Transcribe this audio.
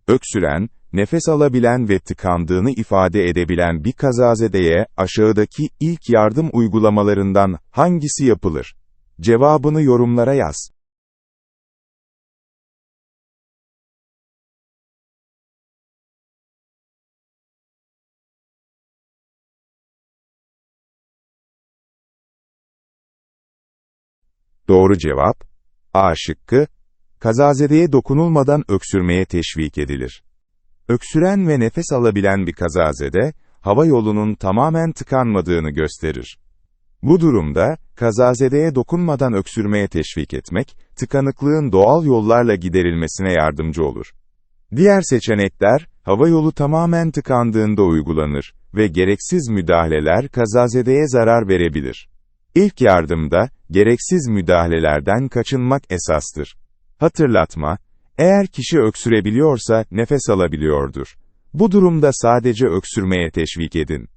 Öksüren, nefes alabilen ve tıkandığını ifade edebilen bir kazazedeye aşağıdaki ilk yardım uygulamalarından hangisi yapılır? Cevabını yorumlara yaz. Doğru cevap, A şıkkı, kazazedeye dokunulmadan öksürmeye teşvik edilir. Öksüren ve nefes alabilen bir kazazede, hava yolunun tamamen tıkanmadığını gösterir. Bu durumda, kazazedeye dokunmadan öksürmeye teşvik etmek, tıkanıklığın doğal yollarla giderilmesine yardımcı olur. Diğer seçenekler, hava yolu tamamen tıkandığında uygulanır ve gereksiz müdahaleler kazazedeye zarar verebilir. İlk yardımda, gereksiz müdahalelerden kaçınmak esastır. Hatırlatma, eğer kişi öksürebiliyorsa nefes alabiliyordur. Bu durumda sadece öksürmeye teşvik edin.